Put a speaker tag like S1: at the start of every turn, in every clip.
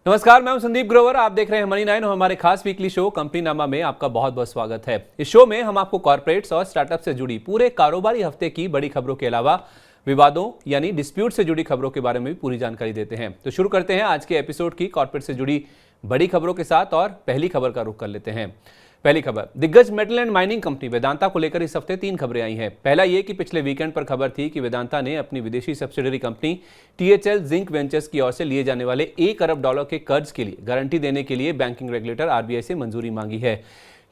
S1: नमस्कार, मैं हूं संदीप ग्रोवर। आप देख रहे हैं मनी 9 और हमारे खास वीकली शो कंपनी नामा में आपका बहुत बहुत स्वागत है। इस शो में हम आपको कॉर्पोरेट्स और स्टार्टअप से जुड़ी पूरे कारोबारी हफ्ते की बड़ी खबरों के अलावा विवादों यानी डिस्प्यूट से जुड़ी खबरों के बारे में भी पूरी जानकारी देते हैं। तो शुरू करते हैं आज के एपिसोड की कॉर्पोरेट से जुड़ी बड़ी खबरों के साथ और पहली खबर का रुख कर लेते हैं। पहली खबर, दिग्गज metal and mining company Vedanta को लेकर इस हफ्ते 3 खबरें आई हैं। पहला ये कि पिछले वीकेंड पर खबर थी कि वेदांता ने अपनी विदेशी subsidiary company THL zinc ventures की ओर से लिए जाने वाले $1 अरब के कर्ज के लिए गारंटी देने के लिए बैंकिंग रेगुलेटर RBI से मंजूरी मांगी है।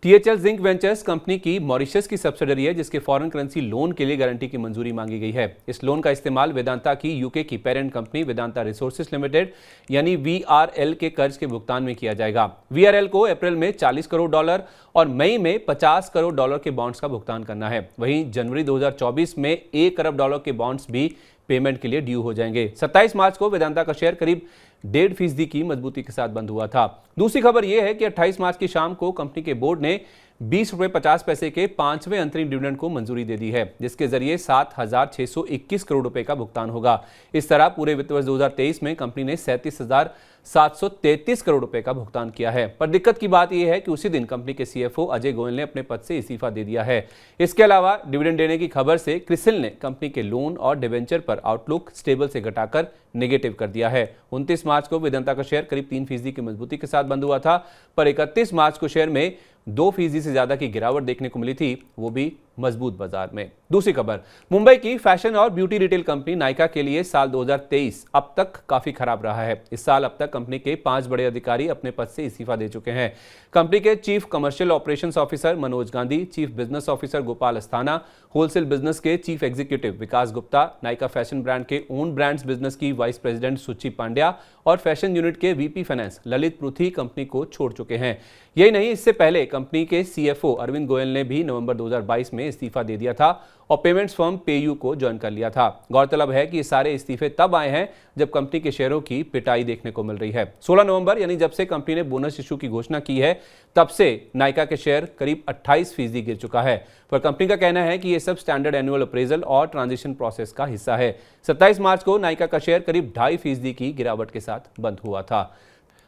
S1: THL जिंक वेंचर्स कंपनी की मॉरिशस की सब्सिडरी है जिसके फॉरेन करेंसी लोन के लिए गारंटी की मंजूरी मांगी गई है। इस लोन का इस्तेमाल वेदांता की यूके की parent company Vedanta resources limited यानी VRL के कर्ज के भुगतान में किया जाएगा। VRL को अप्रैल में $40 करोड़ और मई में $50 करोड़ के बॉन्ड्स का भुगतान करना है। वहीं जनवरी 2024 में $1 अरब के बॉन्ड्स भी पेमेंट के लिए ड्यू हो जाएंगे। 27 मार्च को वेदांता का शेयर करीब 1.5% की मजबूती के साथ बंद हुआ था। दूसरी खबर यह है कि 28 मार्च की शाम को कंपनी के बोर्ड ने ₹20.50 के 5वें अंतरिम डिविडेंड को मंजूरी दे दी है, जिसके जरिए 7,621 करोड़ रुपए का भुगतान होगा। इस तरह पूरे वित्त वर्ष 2023 में कंपनी ने 37,733 करोड़ रुपए का भुगतान किया है। पर दिक्कत की बात यह है कि उसी दिन कंपनी के CFO अजय गोयल ने अपने पद से इस्तीफा दे दिया है। इसके अलावा डिविडेंड देने की खबर से क्रिसिल ने कंपनी के लोन और डिवेंचर पर आउटलुक स्टेबल से घटाकर नेगेटिव कर दिया है। 29 मार्च को वेदांता का शेयर करीब 3% की मजबूती के साथ बंद हुआ था, पर 31 मार्च को शेयर में 2% से ज्यादा की गिरावट देखने को मिली थी, वो भी मजबूत बाजार में। दूसरी खबर, मुंबई की फैशन और ब्यूटी रिटेल कंपनी नायका के लिए साल 2023 अब तक काफी खराब रहा है। इस साल अब तक कंपनी के 5 बड़े अधिकारी अपने पद से इस्तीफा दे चुके हैं। कंपनी के chief commercial operations officer Manoj Gandhi, chief business officer Gopal Asthana, wholesale business के चीफ एग्जीक्यूटिव विकास गुप्ता, नायका फैशन ब्रांड के ओन ब्रांड्स बिजनेस की वाइस प्रेसिडेंट सुची पांड्या और फैशन यूनिट के VP फाइनेंस ललित पृथ्वी कंपनी को छोड़ चुके हैं। यही नहीं, इससे पहले कंपनी के CFO अरविंद गोयल ने भी नवंबर 2022 में इस्तीफा दे दिया था और पेमेंट्स फर्म पेयू को ज्वाइन कर लिया था। गौरतलब है कि ये सारे इस्तीफे तब आए हैं जब कंपनी के शेयरों की पिटाई देखने को मिल रही है। 16 नवंबर यानी जब से कंपनी ने बोनस इशू की घोषणा की है तब से नायका के शेयर करीब 28% गिर चुका है। पर कंपनी का कहना है कि ये सब स्टैंडर्ड एनुअल अप्रेजल और ट्रांजिशन प्रोसेस का हिस्सा है। 27 मार्च को नायका का शेयर करीब 2.5% की गिरावट के साथ बंद हुआ था।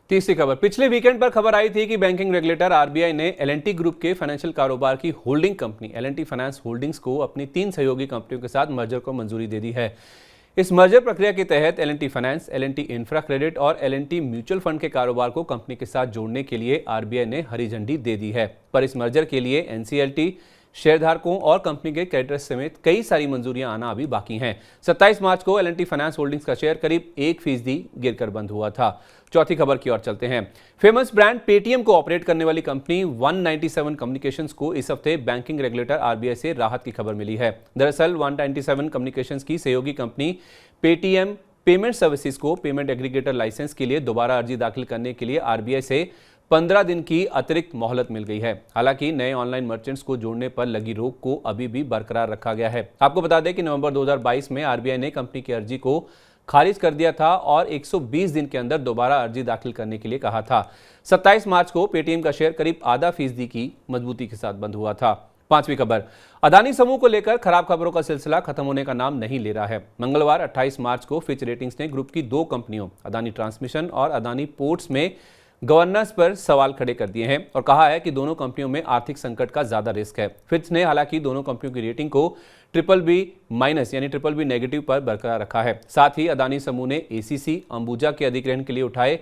S1: तीसरी खबर, पिछले वीकेंड पर खबर आई थी कि बैंकिंग रेगुलेटर RBI ने L&T ग्रुप के फाइनेंशियल कारोबार की holding company L&T finance holdings को अपनी 3 सहयोगी कंपनियों के साथ मर्जर को मंजूरी दे दी है। इस मर्जर प्रक्रिया के तहत L&T finance, L&T infra credit और L&T म्यूचुअल फंड के कारोबार को कंपनी के साथ जोड़ने के लिए RBI ने हरी झंडी दे दी है। पर इस मर्जर के लिए NCLT, शेयरधारकों और कंपनी के क्रेडिटर्स समेत कई सारी मंजूरियां आना अभी बाकी हैं। 27 मार्च को L&T फाइनेंस होल्डिंग्स का शेयर करीब 1% गिरकर बंद हुआ था। चौथी खबर की ओर चलते हैं। फेमस ब्रांड पेटीएम को ऑपरेट करने वाली कंपनी 197 कम्युनिकेशंस को इस हफ्ते बैंकिंग रेगुलेटर RBI से राहत की खबर मिली है। दरअसल 197 कम्युनिकेशंस की सहयोगी कंपनी पेटीएम पेमेंट सर्विसेज को पेमेंट एग्रीगेटर लाइसेंस के लिए दोबारा अर्जी दाखिल करने के लिए RBI से 15 दिन की अतिरिक्त मोहलत मिल गई है। हालांकि नए ऑनलाइन मर्चेंट्स को जोड़ने पर लगी रोक को अभी भी बरकरार रखा गया है। आपको बता दें कि नवंबर 2022 में RBI ने कंपनी की अर्जी को खारिज कर दिया था और 120 दिन के अंदर दोबारा अर्जी दाखिल करने के लिए कहा था। 27 मार्च को पेटीएम का शेयर करीब 0.5% की मजबूती के साथ बंद हुआ था। पांचवी खबर, अदानी समूह को लेकर खराब खबरों का सिलसिला खत्म होने का नाम नहीं ले रहा है। मंगलवार 28 मार्च को फिच रेटिंग्स ने ग्रुप की 2 कंपनियों अदानी ट्रांसमिशन और अदानी पोर्ट्स में गवर्नेंस पर सवाल खड़े कर दिए हैं और कहा है कि दोनों कंपनियों में आर्थिक संकट का ज्यादा रिस्क है। फिच ने हालांकि दोनों कंपनियों की रेटिंग को BBB- यानी BBB नेगेटिव पर बरकरार रखा है। साथ ही अदानी समूह ने ACC अंबुजा के अधिग्रहण के लिए उठाए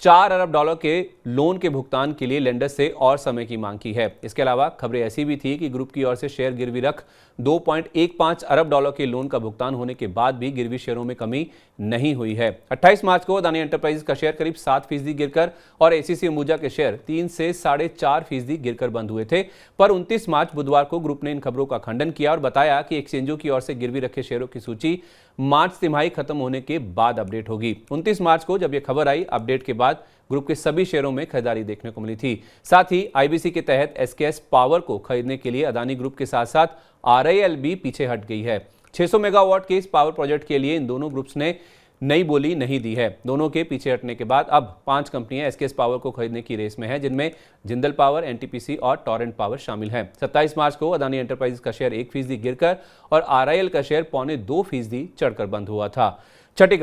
S1: $4 अरब के लोन के भुगतान के लिए लेंडर से और समय की मांग की है। इसके अलावा खबरें ऐसी भी थी कि ग्रुप की ओर से शेयर गिरवी रख $2.15 अरब के लोन का भुगतान होने के बाद भी गिरवी शेयरों में कमी नहीं हुई है। 28 मार्च को अदानी एंटरप्राइजेस का शेयर करीब 7% गिरकर और ACC अंबुजा के शेयर 3 से 4.5% गिरकर बंद हुए थे। पर 29 मार्च बुधवार को ग्रुप ने इन खबरों का खंडन किया और बताया कि एक्सचेंजों की ओर से गिरवी रखे शेयरों की सूची मार्च तिमाही खत्म होने के बाद अपडेट होगी। 29 मार्च को जब यह खबर आई, अपडेट के बाद ग्रुप के सभी शेयरों में खरीदारी देखने को मिली थी। साथ ही IBC के तहत SKS पावर को खरीदने के लिए अदानी ग्रुप के साथ साथ RIL भी पीछे हट गई है। 600 मेगावाट के इस पावर प्रोजेक्ट के लिए इन दोनों ग्रुप्स ने नई बोली नहीं दी है। दोनों के पीछे हटने के बाद अब 5 कंपनियां SKS पावर को खरीदने की रेस में हैं, जिनमें जिंदल पावर, NTPC और टॉरेंट पावर शामिल हैं। 27 मार्च को अदानी एंटरप्राइजेस का शेयर 1% गिरकर और RIL का शेयर 2.25% चढ़कर बंद हुआ था। छठी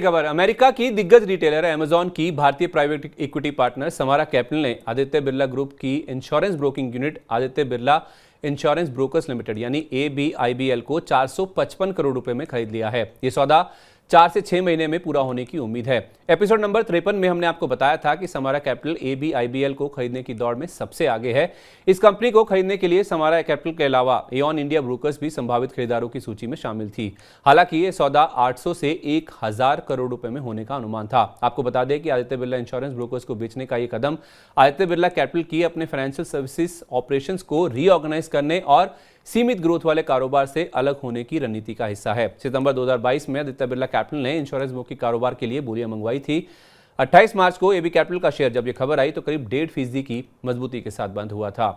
S1: खबर अमेरिका की दिग्गज रिटेलर अमेजॉन की भारतीय private equity partner Samara Capital ने आदित्य बिरला ग्रुप की insurance broking unit Aditya Birla Insurance Brokers Limited यानी ABIBL को 455 करोड़ रुपए में खरीद लिया है। ये सौदा 4 से 6 महीने में पूरा होने की उम्मीद है। एपिसोड नंबर 53 में हमने आपको बताया था कि समारा कैपिटल ABIBL को खरीदने की दौड़ में सबसे आगे है। इस कंपनी को खरीदने के लिए समारा कैपिटल के अलावा एऑन इंडिया ब्रोकर्स भी संभावित खरीदारों की सूची में शामिल थी। हालांकि ये सौदा 800 से 1000 करोड़ रुपए में होने का अनुमान था। आपको बता दें कि आदित्य बिरला इंश्योरेंस ब्रोकर्स को बेचने का ये कदम आदित्य बिरला कैपिटल की अपने फाइनेंशियल सर्विसेज ऑपरेशंस को रीऑर्गेनाइज करने और सीमित ग्रोथ वाले कारोबार से अलग होने की रणनीति का हिस्सा है। सितंबर 2022 में आदित्य बिरला कैपिटल ने इंश्योरेंस ब्रोकिंग कारोबार के लिए बोलियां मंगवाई थी। 28 मार्च को एबी कैपिटल का शेयर जब यह खबर आई तो करीब 1.5% की मजबूती के साथ बंद हुआ था।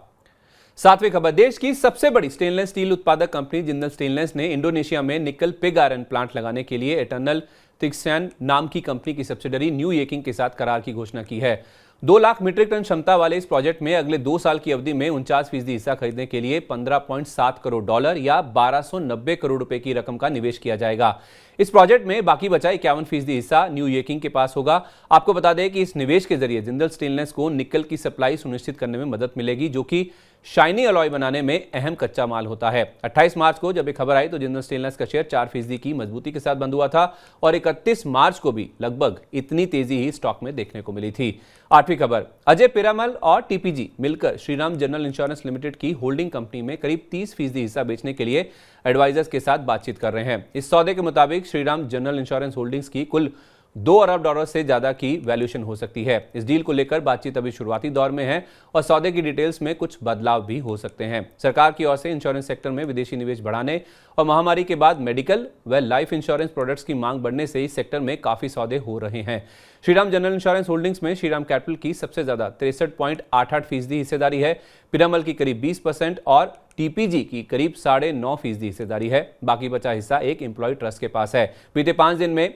S1: 7वीं खबर, देश की सबसे बड़ी स्टेनलेस स्टील उत्पादक कंपनी जिंदल स्टेनलेस ने इंडोनेशिया में निकल पिग आयरन प्लांट लगाने के लिए एटर्नल तिक्सैन नाम की कंपनी की सब्सिडरी न्यू येकिंग के साथ करार की घोषणा की है। 2 लाख मीट्रिक टन क्षमता वाले इस प्रोजेक्ट में अगले 2 साल की अवधि में 49% हिस्सा खरीदने के लिए $15.7 करोड़ या 1290 करोड़ रुपए की रकम का निवेश किया जाएगा। इस प्रोजेक्ट में बाकी बचा 51% हिस्सा न्यू येकिंग के पास होगा। आपको बता दें कि इस निवेश के जरिए जिंदल स्टेनलेस को निकल की सप्लाई सुनिश्चित करने में मदद मिलेगी, जो कि शाइनी अलॉय बनाने में अहम कच्चा माल होता है। 28 मार्च को जब ये खबर आई तो जिंदल स्टेनलेस का शेयर 4% की मजबूती के साथ बंद हुआ था और 31 मार्च को भी लगभग इतनी तेजी ही स्टॉक में देखने को मिली थी। 8वीं खबर, अजय पीरामल और टीपीजी मिलकर श्रीराम जनरल इंश्योरेंस लिमिटेड की होल्डिंग कंपनी में करीब 30% हिस्सा बेचने के लिए एडवाइजर्स के साथ बातचीत कर रहे हैं। इस सौदे के मुताबिक श्रीराम जनरल इंश्योरेंस होल्डिंग्स की कुल $2 अरब से ज्यादा की वैल्यूएशन हो सकती है। इस डील को लेकर बातचीत अभी शुरुआती दौर में है और सौदे की डिटेल्स में कुछ बदलाव भी हो सकते हैं। सरकार की ओर से इंश्योरेंस सेक्टर में विदेशी निवेश बढ़ाने और महामारी के बाद मेडिकल व लाइफ इंश्योरेंस प्रोडक्ट्स की मांग बढ़ने से इस सेक्टर में काफी सौदे हो रहे हैं। श्रीराम जनरल इंश्योरेंस होल्डिंग्स में श्रीराम कैपिटल की सबसे ज्यादा 63.88% हिस्सेदारी है, पीरामल की करीब 20% और टीपीजी की करीब 9.5% हिस्सेदारी है। बाकी बचा हिस्सा एक एम्प्लॉय ट्रस्ट के पास है। बीते 5 दिन में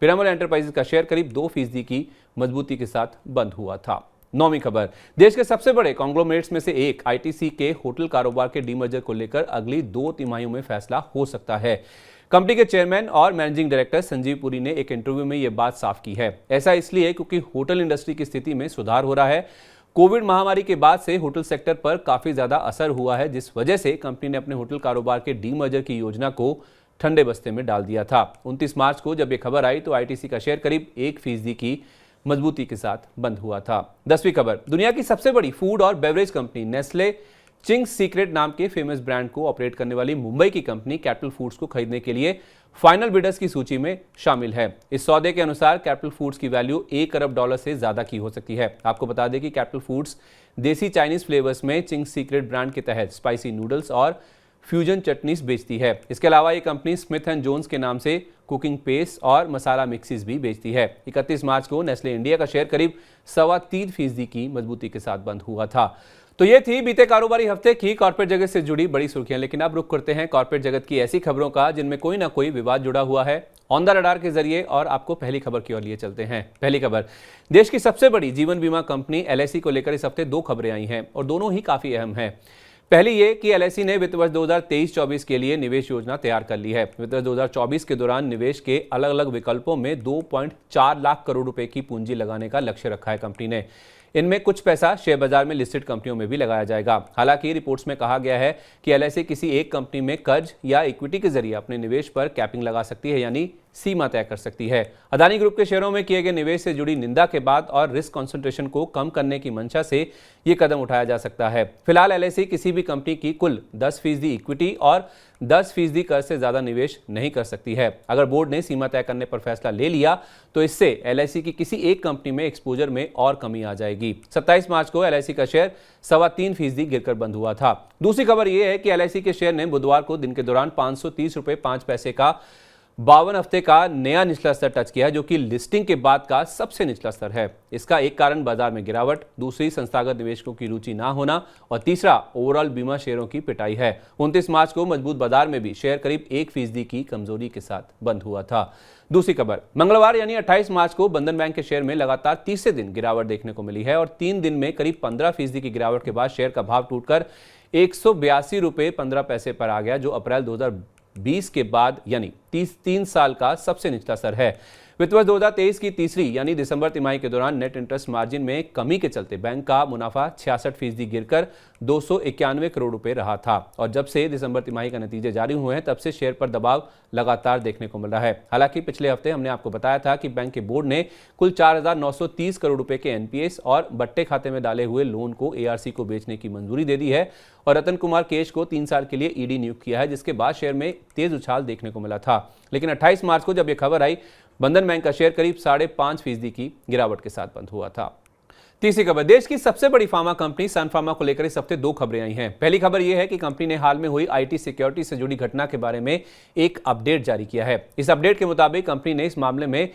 S1: पीरामल एंटरप्राइजेज का शेयर करीब 2% की मजबूती के साथ बंद हुआ था। 9वीं खबर, देश के सबसे बड़े कॉन्ग्लोमरेट्स में से एक आईटीसी के होटल कारोबार के डीमर्जर को लेकर अगली 2 तिमाहियों में फैसला हो सकता है। कंपनी के चेयरमैन और मैनेजिंग डायरेक्टर संजीव पुरी ने एक इंटरव्यू में यह बात साफ की है। ऐसा इसलिए क्योंकि होटल इंडस्ट्री की स्थिति में सुधार हो रहा है। कोविड महामारी के बाद से होटल सेक्टर पर काफी ज्यादा असर हुआ है, जिस वजह से कंपनी ने अपने होटल कारोबार के डीमर्जर की योजना को ठंडे बस्ते में डाल दिया था। 29 मार्च को जब यह खबर आई तो आईटीसी का शेयर करीब 1% की मजबूती के साथ बंद हुआ था। 10वीं खबर, दुनिया की सबसे बड़ी फूड और beverage company Nestle Ching's secret नाम के फेमस ब्रांड को ऑपरेट करने वाली मुंबई की कंपनी कैपिटल फूड्स को खरीदने के लिए फाइनल बिडर्स की सूची में शामिल है। इस सौदे के अनुसार कैपिटल फूड्स की वैल्यू $1 अरब से ज्यादा की हो सकती है। आपको बता दें कि कैपिटल फूड्स देसी चाइनीज फ्लेवर्स में चिंग्स सीक्रेट ब्रांड के तहत स्पाइसी नूडल्स और फ्यूजन चटनीस बेचती है। इसके अलावा ये कंपनी स्मिथ एंड जोन्स के नाम से कुकिंग पेस्ट और मसाला मिक्सिस भी बेचती है। 31 मार्च को नेस्ले इंडिया का शेयर करीब 3.25% की मजबूती के साथ बंद हुआ था। तो ये थी बीते कारोबारी हफ्ते की कॉर्पोरेट जगत से जुड़ी बड़ी सुर्खियां। लेकिन अब रुख करते हैं कॉर्पोरेट जगत की ऐसी खबरों का जिनमें कोई ना कोई विवाद जुड़ा हुआ है, ऑन द रडार के जरिए, और आपको पहली खबर की ओर लिए चलते हैं। पहली खबर, देश की सबसे बड़ी जीवन बीमा कंपनी एलआईसी को लेकर इस हफ्ते 2 खबरें आई हैं और दोनों ही काफी अहम हैं। पहली ये कि एलआईसी ने वित्त वर्ष 2023-24 के लिए निवेश योजना तैयार कर ली है। वित्त वर्ष 2024 के दौरान निवेश के अलग अलग विकल्पों में 2.4 लाख करोड़ रुपए की पूंजी लगाने का लक्ष्य रखा है कंपनी ने। इनमें कुछ पैसा शेयर बाजार में लिस्टेड कंपनियों में भी लगाया जाएगा। हालांकि रिपोर्ट्स में कहा गया है कि एलआईसी किसी एक कंपनी में कर्ज या इक्विटी के जरिए अपने निवेश पर कैपिंग लगा सकती है, यानी सीमा तय कर सकती है। अदानी ग्रुप के शेयरों में किए गए निवेश से जुड़ी निंदा के बाद और रिस्क कॉन्सेंट्रेशन को कम करने की मंशा से यह कदम उठाया जा सकता है। फिलहाल एलआईसी किसी भी कंपनी की कुल 10% इक्विटी और 10% कर्ज से ज्यादा निवेश नहीं कर सकती है। अगर बोर्ड ने सीमा तय करने पर फैसला ले लिया तो इससे एलआईसी की किसी एक कंपनी में एक्सपोजर में और कमी आ जाएगी। 27 मार्च को एलआईसी का शेयर 3.25% गिरकर बंद हुआ था। दूसरी खबर यह है कि एलआईसी के शेयर ने बुधवार को दिन के दौरान 530 रुपए 5 पैसे का 52 हफ्ते का नया निचला स्तर टच किया है, जो कि लिस्टिंग के बाद का सबसे निचला स्तर है। इसका एक कारण बाजार में गिरावट, दूसरी संस्थागत निवेशकों की रुचि ना होना और तीसरा ओवरऑल बीमा शेयरों की पिटाई है। 29 मार्च को मजबूत बाजार में भी शेयर करीब 1% की कमजोरी के साथ बंद हुआ था। दूसरी खबर, मंगलवार यानी 28 मार्च को बंधन बैंक के शेयर में लगातार तीसरे दिन गिरावट देखने को मिली है और 3 दिन में करीब 15% की गिरावट के बाद शेयर का भाव टूटकर 182 रुपए 15 पैसे पर आ गया, जो अप्रैल 2020 के बाद यानी 3 साल का सबसे निचला स्तर है। वित्त वर्ष 2023 की तीसरी यानी दिसंबर तिमाही के दौरान नेट इंटरेस्ट मार्जिन में कमी के चलते बैंक का मुनाफा 66% गिरकर 291 करोड़ रुपए रहा था और जब से दिसंबर तिमाही का नतीजे जारी हुए हैं तब से शेयर पर दबाव लगातार देखने को मिल रहा है। हालांकि पिछले हफ्ते हमने आपको बताया था कि बैंक के बोर्ड ने कुल 4,930 करोड़ रुपए के एनपीएस और बट्टे खाते में डाले हुए लोन को एआरसी को बेचने की मंजूरी दे दी है और रतन कुमार केश को 3 साल के लिए ईडी नियुक्त किया है, जिसके बाद शेयर में तेज उछाल देखने को मिला था। लेकिन 28 मार्च को जब यह खबर आई, बंधन बैंक का शेयर करीब 5.5% की गिरावट के साथ बंद हुआ था। तीसरी खबर, देश की सबसे बड़ी फार्मा कंपनी सन फार्मा को लेकर इस हफ्ते 2 खबरें आई हैं। पहली खबर यह है कि कंपनी ने हाल में हुई आईटी सिक्योरिटी से जुड़ी घटना के बारे में एक अपडेट जारी किया है। इस अपडेट के मुताबिक कंपनी ने इस मामले में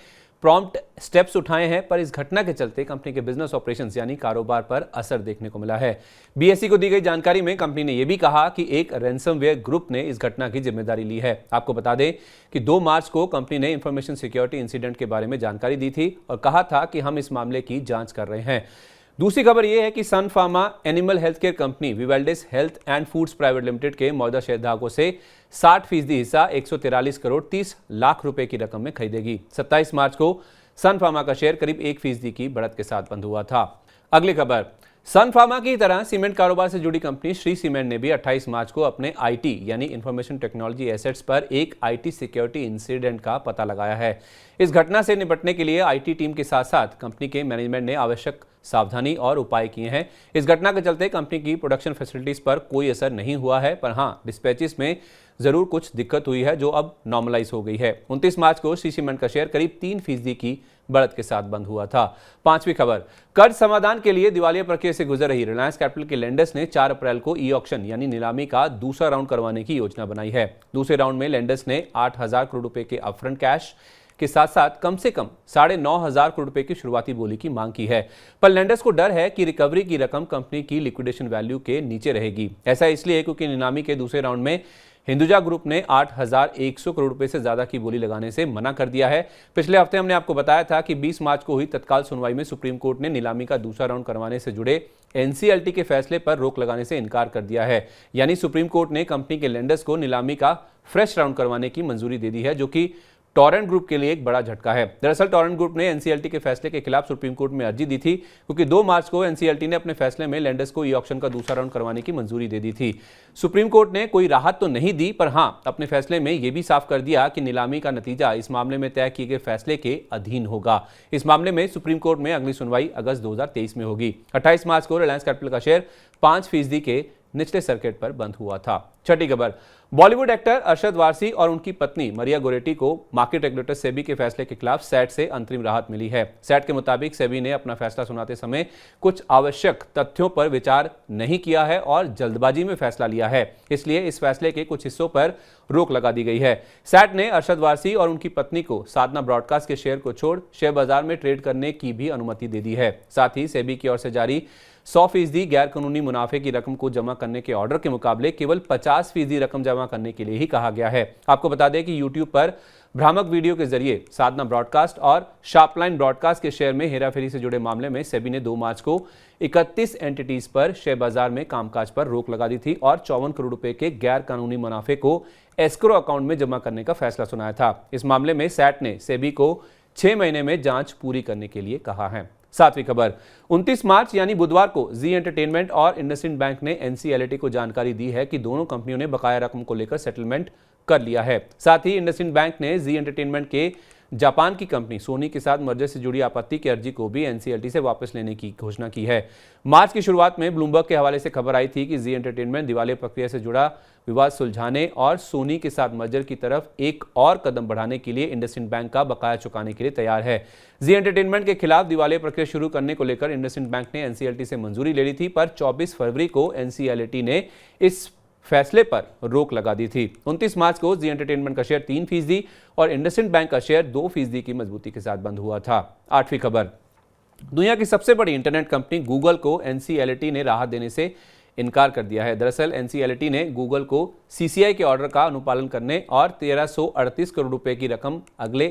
S1: प्रॉम्प्ट स्टेप्स उठाए हैं, पर इस घटना के चलते कंपनी के बिजनेस ऑपरेशंस यानी कारोबार पर असर देखने को मिला है। बीएसई को दी गई जानकारी में कंपनी ने यह भी कहा कि एक रैंसमवेयर ग्रुप ने इस घटना की जिम्मेदारी ली है। आपको बता दें कि 2 मार्च को कंपनी ने इंफॉर्मेशन सिक्योरिटी इंसिडेंट के बारे में जानकारी दी थी और कहा था कि हम इस मामले की जांच कर रहे हैं। दूसरी खबर यह है कि Sun Pharma animal health care company विवेल्डिस health and foods private limited के मौजूदा शेयरधारकों से 60% हिस्सा 143 करोड़ 30 लाख रुपए की रकम में खरीदेगी। 27 मार्च को सन फार्मा का शेयर करीब 1% की बढ़त के साथ बंद हुआ था। अगली खबर, सन फार्मा की तरह सीमेंट कारोबार से जुड़ी कंपनी श्री सीमेंट ने भी 28 मार्च को अपने आईटी यानी इंफॉर्मेशन टेक्नोलॉजी एसेट्स पर एक आईटी सिक्योरिटी इंसिडेंट का पता लगाया है। इस घटना से निपटने के लिए आईटी टीम के साथ साथ कंपनी के मैनेजमेंट ने आवश्यक सावधानी और उपाय किए हैं। इस घटना के चलते कंपनी की प्रोडक्शन फैसिलिटीज पर कोई असर नहीं हुआ है, पर हाँ, डिस्पैचेस में जरूर कुछ दिक्कत हुई है जो अब नॉर्मलाइज हो गई है। 29 मार्च को श्री सीमेंट का शेयर करीब 3% की बढ़त के साथ बंद हुआ था। पांचवी खबर, कर्ज समाधान के लिए दिवालिया प्रक्रिया से गुजर रही रिलायंस कैपिटल के लेंडर्स ने 4 अप्रैल को ई ऑक्शन यानी नीलामी का दूसरा राउंड करवाने की योजना बनाई है। दूसरे राउंड में लेंडर्स ने 8,000 करोड़ रुपए के अपफ्रंट कैश के साथ साथ कम से कम 9,500 करोड़ रुपए की शुरुआती बोली की मांग की है, पर लेंडर्स को डर है कि रिकवरी की रकम कंपनी की लिक्विडेशन वैल्यू के नीचे रहेगी। ऐसा इसलिए क्योंकि नीलामी के दूसरे राउंड में हिंदुजा ग्रुप ने 8,100 करोड़ रुपए से ज्यादा की बोली लगाने से मना कर दिया है। पिछले हफ्ते हमने आपको बताया था कि 20 मार्च को हुई तत्काल सुनवाई में सुप्रीम कोर्ट ने नीलामी का दूसरा राउंड करवाने से जुड़े एनसीएलटी के फैसले पर रोक लगाने से इनकार कर दिया है। यानी सुप्रीम कोर्ट ने कंपनी के लेंडर्स को नीलामी का फ्रेश राउंड करवाने की मंजूरी दे दी है, जो कि टॉरेंट ग्रुप के लिए एक बड़ा झटका है। दरअसल टॉरेंट ग्रुप ने एनसीएलटी के फैसले के खिलाफ सुप्रीम कोर्ट में अर्जी दी थी, क्योंकि 2 मार्च को एनसीएलटी ने अपने फैसले में लेंडर्स को ई ऑक्शन का दूसरा राउंड करवाने की मंजूरी दे दी थी। सुप्रीम कोर्ट ने कोई राहत तो नहीं दी, पर हां, अपने फैसले में यह भी साफ कर दिया कि नीलामी का नतीजा इस मामले में तय किए गए फैसले के अधीन होगा। इस मामले में सुप्रीम कोर्ट में अगली सुनवाई अगस्त 2023 में होगी। 28 मार्च को रिलायंस कैपिटल का शेयर 5% के निचले सर्किट पर बंद हुआ था। छठी खबर, बॉलीवुड एक्टर अरशद वारसी और उनकी पत्नी मरिया गोरेटी को मार्केट रेगुलेटर सेबी के फैसले के खिलाफ सैट से अंतरिम राहत मिली है। सैट के मुताबिक सेबी ने अपना फैसला सुनाते समय कुछ आवश्यक तथ्यों पर विचार नहीं किया है और जल्दबाजी में फैसला लिया है, इसलिए इस फैसले के कुछ हिस्सों पर रोक लगा दी गई है। सैट ने अरशद वारसी और उनकी पत्नी को साधना ब्रॉडकास्ट के शेयर को छोड़ शेयर बाजार में ट्रेड करने की भी अनुमति दे दी है। साथ ही सेबी की ओर से जारी 100% गैर कानूनी मुनाफे की रकम को जमा करने के ऑर्डर के मुकाबले केवल 50% रकम जमा करने के लिए ही कहा गया है। आपको बता दें कि YouTube पर भ्रामक वीडियो के जरिए साधना ब्रॉडकास्ट और शार्पलाइन ब्रॉडकास्ट के शेयर में हेराफेरी से जुड़े मामले में सेबी ने 2 मार्च को 31 एंटिटीज पर शेयर बाजार में कामकाज पर रोक लगा दी थी और 54 करोड़ रुपए के गैर कानूनी मुनाफे को एस्क्रो अकाउंट में जमा करने का फैसला सुनाया था। इस मामले में सैट ने सेबी को 6 महीने में जांच पूरी करने के लिए कहा है। सातवीं खबर, 29 मार्च यानी बुधवार को जी एंटरटेनमेंट और इंडसइंड बैंक ने एनसीएलटी को जानकारी दी है कि दोनों कंपनियों ने बकाया रकम को लेकर सेटलमेंट कर लिया है। साथ ही इंडसइंड बैंक ने जी एंटरटेनमेंट के जापान की कंपनी सोनी के साथ मर्जर से जुड़ी आपत्ति की अर्जी को भी एनसीएलटी से वापस लेने की घोषणा की है। मार्च की शुरुआत में ब्लूमबर्ग के हवाले से खबर आई थी कि जी एंटरटेनमेंट दिवालिया प्रक्रिया से जुड़ा विवाद सुलझाने और सोनी के साथ मर्जर की तरफ एक और कदम बढ़ाने के लिए इंडसइंड बैंक का बकाया चुकाने के लिए तैयार है। जी एंटरटेनमेंट के खिलाफ दिवालिया प्रक्रिया शुरू करने को लेकर इंडसइंड बैंक ने एनसीएलटी से मंजूरी ले ली थी, पर 24 फरवरी को एनसीएलटी ने इस फैसले पर रोक लगा दी थी। 29 मार्च को जी एंटरटेनमेंट का शेयर 3% और इंडसइंड बैंक का शेयर 2% की मजबूती के साथ बंद हुआ था। आठवीं खबर, दुनिया की सबसे बड़ी इंटरनेट कंपनी गूगल को एनसीएलटी ने राहत देने से इनकार कर दिया है। दरअसल एनसीएलटी ने गूगल को सीसीआई के ऑर्डर का अनुपालन करने और 1338 करोड़ रुपए की रकम अगले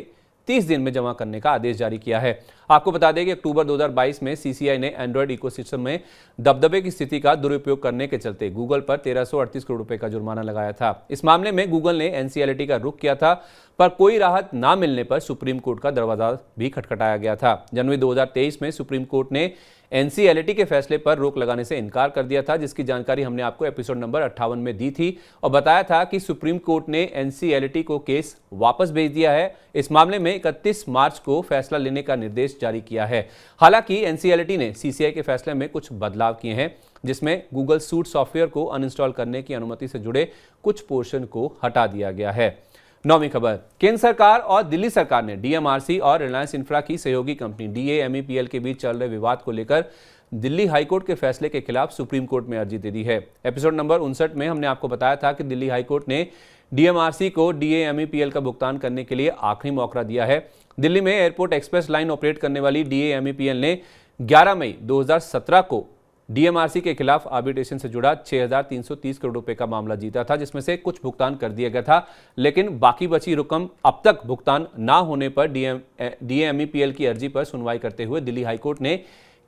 S1: 30 दिन में जमा करने का आदेश जारी किया है। आपको बता दें कि अक्टूबर 2022 में सीसीआई ने एंड्रॉयड इकोसिस्टम में दबदबे की स्थिति का दुरुपयोग करने के चलते गूगल पर 1338 करोड़ रुपए का जुर्माना लगाया था। इस मामले में गूगल ने एनसीएलटी का रुख किया था, पर कोई राहत ना मिलने पर सुप्रीम कोर्ट का दरवाजा भी खटखटाया गया था। जनवरी 2023 में सुप्रीम कोर्ट ने एनसीएलटी के फैसले पर रोक लगाने से इनकार कर दिया था, जिसकी जानकारी हमने आपको एपिसोड नंबर 58 में दी थी और बताया था कि सुप्रीम कोर्ट ने एनसीएलटी को केस वापस भेज दिया है। इस मामले में 31 मार्च को फैसला लेने का निर्देश जारी किया है। हालांकि एनसीएलटी ने सीसीआई के फैसले में कुछ बदलाव किए हैं, जिसमें गूगल सूट सॉफ्टवेयर को अनइंस्टॉल करने की अनुमति से जुड़े कुछ पोर्शन को हटा दिया गया है। नौवीं खबर, केंद्र सरकार और दिल्ली सरकार ने डीएमआरसी और रिलायंस इंफ्रा की सहयोगी कंपनी डीएएमईपीएल के बीच चल रहे विवाद को लेकर दिल्ली हाईकोर्ट के फैसले के खिलाफ सुप्रीम कोर्ट में अर्जी दे दी है। एपिसोड नंबर 59 में हमने आपको बताया था कि दिल्ली हाईकोर्ट ने डीएमआरसी को डीएएमईपीएल का भुगतान करने के लिए आखिरी मौका दिया है। दिल्ली में एयरपोर्ट एक्सप्रेस लाइन ऑपरेट करने वाली डीएएमईपीएल ने 11 मई 2017 को डीएमआरसी के खिलाफ आर्बिट्रेशन से जुड़ा 6,330 करोड़ रुपए का मामला जीता था, जिसमें से कुछ भुगतान कर दिया गया था, लेकिन बाकी बची रकम अब तक भुगतान ना होने पर डीएमईपीएल की अर्जी पर सुनवाई करते हुए दिल्ली हाईकोर्ट ने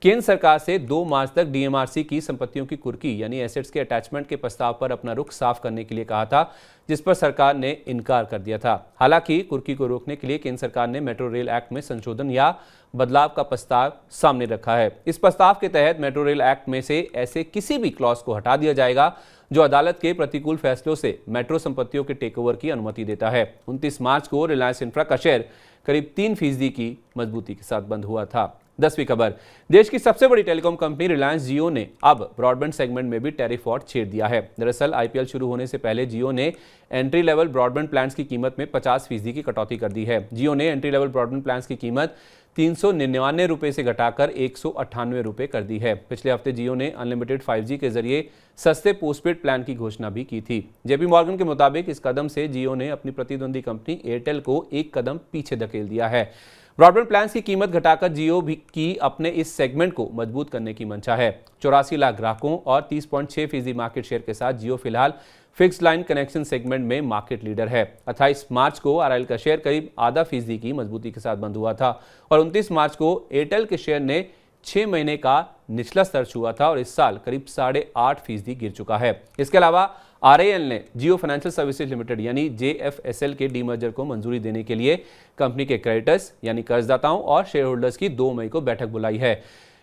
S1: केंद्र सरकार से 2 मार्च तक डीएमआरसी की संपत्तियों की कुर्की यानी एसेट्स के अटैचमेंट के प्रस्ताव पर अपना रुख साफ करने के लिए कहा था, जिस पर सरकार ने इनकार कर दिया था। हालांकि कुर्की को रोकने के लिए केंद्र सरकार ने मेट्रो रेल एक्ट में संशोधन या बदलाव का प्रस्ताव सामने रखा है। इस प्रस्ताव के तहत मेट्रो रेल एक्ट में से ऐसे किसी भी क्लॉज को हटा दिया जाएगा जो अदालत के प्रतिकूल फैसलों से मेट्रो संपत्तियों के टेकओवर की अनुमति देता है। 29 मार्च को रिलायंस इंफ्रा का शेयर करीब 3% की मजबूती के साथ बंद हुआ था। 10वीं खबर, देश की सबसे बड़ी टेलीकॉम कंपनी रिलायंस जियो ने अब ब्रॉडबैंड सेगमेंट में भी टैरिफ वॉर छेड़ दिया है। दरअसल आईपीएल शुरू होने से पहले जियो ने एंट्री लेवल ब्रॉडबैंड प्लान्स की कीमत में 50% की कटौती कर दी है। जियो ने एंट्री लेवल ब्रॉडबैंड प्लान्स की कीमत 399 रुपए से घटाकर 198 रुपए कर दी है। पिछले हफ्ते जियो ने अनलिमिटेड 5G के जरिए सस्ते पोस्टपेड प्लान की घोषणा भी की थी। जेपी मॉर्गन के मुताबिक इस कदम से जियो ने अपनी प्रतिद्वंदी कंपनी एयरटेल को एक कदम पीछे धकेल दिया है। ब्रॉडबैंड प्लान्स की कीमत घटाकर जियो भी की अपने इस सेगमेंट को मजबूत करने की मंशा है। 84 लाख ग्राहकों और 30.6% मार्केट शेयर के साथ जियो फिलहाल फिक्स्ड लाइन कनेक्शन सेगमेंट में मार्केट लीडर है। 28 मार्च को आरआईएल का शेयर करीब .5% की मजबूती के साथ बंद हुआ था और 29 मार्च को एयरटेल के शेयर ने 6 महीने का निचला स्तर छुआ था और इस साल करीब 8.5% गिर चुका है। इसके अलावा आरआईएल ने जियो फाइनेंशियल सर्विसेज लिमिटेड यानी जेएफएसएल के डीमर्जर को मंजूरी देने के लिए कंपनी के क्रेडिटर्स यानी कर्जदाताओं और शेयर होल्डर्स की 2 मई को बैठक बुलाई है।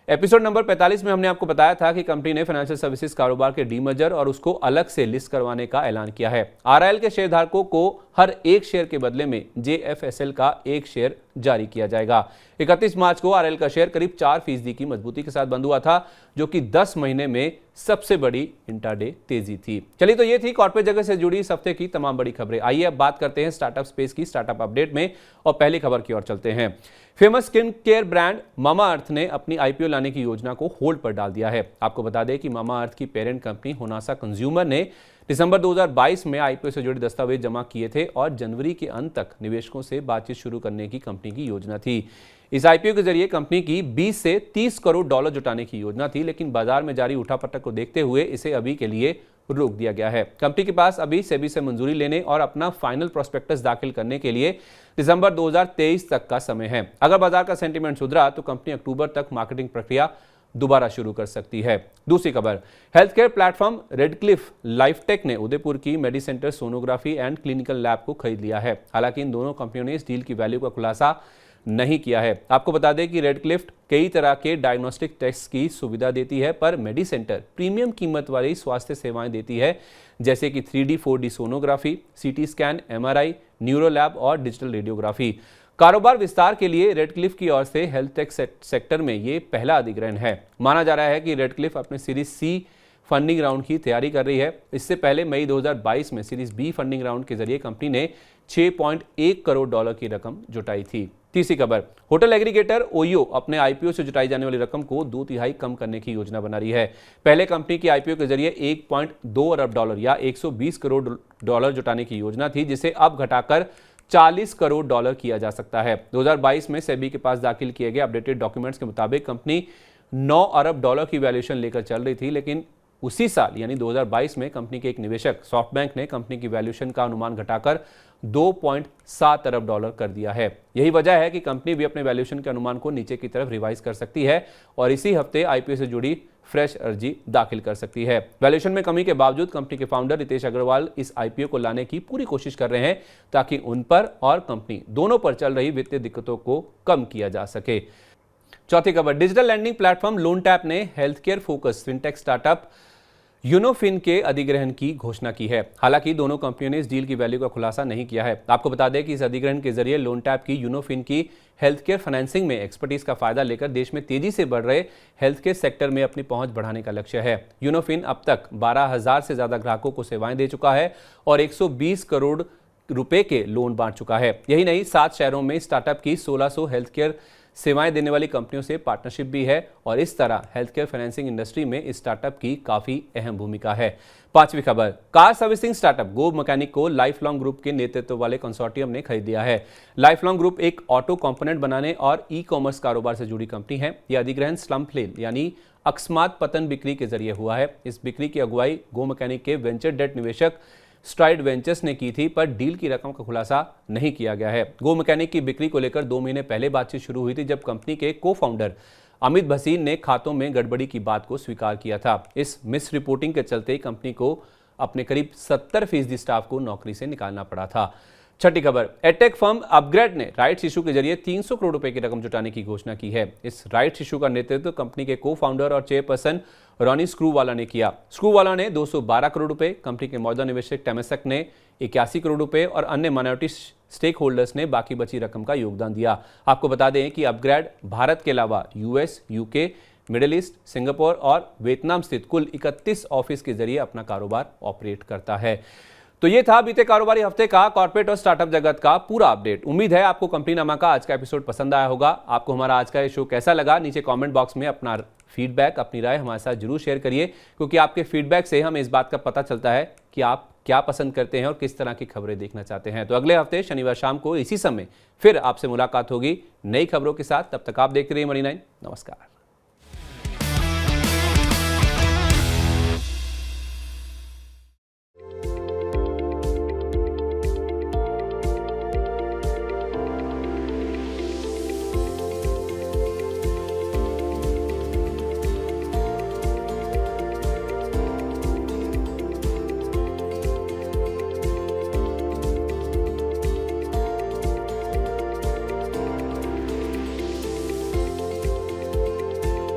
S1: एपिसोड नंबर 45 में हमने आपको बताया था कि कंपनी ने फाइनेंशियल सर्विसेज कारोबार के डीमर्जर और उसको अलग से लिस्ट करवाने का ऐलान किया है। आरआईएल के शेयरधारकों को हर एक शेयर के बदले में जेएफएसएल का एक शेयर जारी किया जाएगा। 31 मार्च को आरआईएल का शेयर करीब 4% की मजबूती के साथ बंद हुआ था, जो कि 10 महीने में सबसे बड़ी इंट्राडे तेजी थी। चलिए, तो ये थी कॉर्पोरेट जगत से जुड़ी इस हफ्ते की तमाम बड़ी खबरें। आइए अब बात करते हैं स्टार्टअप स्पेस की स्टार्टअप अपडेट में और पहली खबर की ओर चलते हैं। Famous skin care brand Mamaearth ने अपनी आईपीओ लाने की योजना को होल्ड पर डाल दिया है। आपको बता दें कि मामाअर्थ की पेरेंट कंपनी होनासा कंज्यूमर ने दिसंबर 2022 में आईपीओ से जुड़े दस्तावेज जमा किए थे और जनवरी के अंत तक निवेशकों से बातचीत शुरू करने की कंपनी की योजना थी। इस आईपीओ के जरिए कंपनी की 20 से 30 करोड़ डॉलर जुटाने की योजना थी, लेकिन बाजार में जारी उठापटक को देखते हुए इसे अभी के लिए रोक दिया गया है। कंपनी के पास अभी सेबी से मंजूरी लेने और अपना फाइनल प्रोस्पेक्टस दाखिल करने के लिए दिसंबर 2023 तक का समय है। अगर बाजार का सेंटीमेंट सुधरा तो कंपनी अक्टूबर तक मार्केटिंग प्रक्रिया दोबारा शुरू कर सकती है। दूसरी खबर, हेल्थ केयर प्लेटफॉर्म रेडक्लिफ लाइफटेक ने उदयपुर की मेडिसेंटर सोनोग्राफी एंड क्लिनिकल लैब को खरीद लिया है। हालांकि इन दोनों कंपनियों ने इस डील की वैल्यू का खुलासा नहीं किया है। आपको बता दें कि रेडक्लिफ कई तरह के डायग्नोस्टिक टेस्ट की सुविधा देती है, पर मेडिसेंटर प्रीमियम कीमत वाली स्वास्थ्य सेवाएं देती है, जैसे कि 3D 4D sonography, CT scan, MRI, neuro lab और डिजिटल रेडियोग्राफी। कारोबार विस्तार के लिए रेडक्लिफ की ओर से हेल्थ टेक सेक्टर में ये पहला अधिग्रहण है। माना जा रहा है कि रेडक्लिफ अपने सीरीज सी फंडिंग राउंड की तैयारी कर रही है। इससे पहले मई 2022 में सीरीज बी फंडिंग राउंड के जरिए कंपनी ने 6.1 करोड़ डॉलर की रकम जुटाई थी। तीसरी खबर, होटल एग्रीगेटर ओयो अपने आईपीओ से जुटाई जाने वाली रकम को 2/3 कम करने की योजना बना रही है। पहले कंपनी की आईपीओ के जरिए 1.2 अरब डॉलर या 120 करोड़ डॉलर जुटाने की योजना थी, जिसे अब घटाकर 40 करोड़ डॉलर किया जा सकता है। 2022 में सेबी के पास दाखिल किए गए अपडेटेड डॉक्यूमेंट्स के मुताबिक कंपनी 9 अरब डॉलर की वैल्यूएशन लेकर चल रही थी, लेकिन उसी साल यानी 2022 में कंपनी के एक निवेशक सॉफ्टबैंक ने कंपनी की वैल्यूएशन का अनुमान घटाकर $2.7 अरब कर दिया है। यही वजह है कि कंपनी भी अपने वैल्यूएशन के अनुमान को नीचे की तरफ रिवाइज कर सकती है और इसी हफ्ते आईपीओ से जुड़ी फ्रेश अर्जी दाखिल कर सकती है। वैल्यूएशन में कमी के बावजूद कंपनी के फाउंडर रितेश अग्रवाल इस आईपीओ को लाने की पूरी कोशिश कर रहे हैं ताकि उन पर और कंपनी दोनों पर चल रही वित्तीय दिक्कतों को कम किया जा सके। चौथी खबर, डिजिटल लैंडिंग प्लेटफॉर्म लोनटैप ने health care focus fintech startup Yunofin के अधिग्रहण की घोषणा की है। हालांकि दोनों कंपनियों ने इस डील की वैल्यू का खुलासा नहीं किया है। आपको बता दें कि इस अधिग्रहण के जरिए लोनटैप की यूनोफिन की हेल्थ केयर फाइनेंसिंग में एक्सपर्टीज का फायदा लेकर देश में तेजी से बढ़ रहे हेल्थ केयर सेक्टर में अपनी पहुंच बढ़ाने का लक्ष्य है। यूनोफिन अब तक 12,000 से ज्यादा ग्राहकों को सेवाएं दे चुका है और 120 करोड़ रुपए के लोन बांट चुका है। यही नहीं, 7 शहरों में स्टार्टअप की 1600 हेल्थ केयर सेवाएं देने वाली कंपनियों से पार्टनरशिप भी है और इस तरह हेल्थ केयर फाइनेंसिंग इंडस्ट्री में इस स्टार्टअप की काफी अहम भूमिका है। पांचवी खबर, कार सर्विसिंग स्टार्टअप गो मैकेनिक को लाइफलॉन्ग ग्रुप के नेतृत्व वाले कंसोर्टियम ने खरीद लिया है। लाइफलॉन्ग ग्रुप एक ऑटो कंपोनेंट बनाने और ई कॉमर्स कारोबार से जुड़ी कंपनी है। यह अधिग्रहण स्लम्प सेल यानी अकस्मात पतन बिक्री के जरिए हुआ है। इस बिक्री की अगुवाई गो मैकेनिक के वेंचर डेट निवेशक स्ट्राइड वेंचर्स ने की थी, पर डील की रकम का खुलासा नहीं किया गया है। गो मैकेनिक की बिक्री को लेकर 2 महीने पहले बातचीत शुरू हुई थी, जब कंपनी के को फाउंडर अमित भसीन ने खातों में गड़बड़ी की बात को स्वीकार किया था। इस मिस रिपोर्टिंग के चलते कंपनी को अपने करीब 70% स्टाफ को नौकरी से निकालना पड़ा था। छठी खबर, एडटेक फर्म अपग्रेड ने राइट्स इशू के जरिए 300 करोड़ रुपए की रकम जुटाने की घोषणा की है। इस राइट्स इशू का नेतृत्व कंपनी के को फाउंडर और चेयरपर्सन रॉनी स्क्रूवाला ने किया। स्क्रूवाला ने 212 करोड़ रुपए, कंपनी के मौजूदा निवेशक टेमेसक ने 81 करोड़ रुपए और अन्य माइनॉरिटी स्टेक होल्डर्स ने बाकी बची रकम का योगदान दिया। आपको बता दें कि अपग्रेड भारत के अलावा US, UK, middle east, Singapore और वियतनाम स्थित कुल 31 ऑफिस के जरिए अपना कारोबार ऑपरेट करता है। तो ये था बीते कारोबारी हफ्ते का कॉर्पोरेट और स्टार्टअप जगत का पूरा अपडेट। उम्मीद है आपको कंपनीनामा का आज का एपिसोड पसंद आया होगा। आपको हमारा आज का ये शो कैसा लगा, नीचे कमेंट बॉक्स में अपना फीडबैक, अपनी राय हमारे साथ जरूर शेयर करिए, क्योंकि आपके फीडबैक से हमें इस बात का पता चलता है कि आप क्या पसंद करते हैं और किस तरह की खबरें देखना चाहते हैं। तो अगले हफ्ते शनिवार शाम को इसी समय फिर आपसे मुलाकात होगी नई खबरों के साथ। तब तक आप देखते रहिए मनी 9। नमस्कार।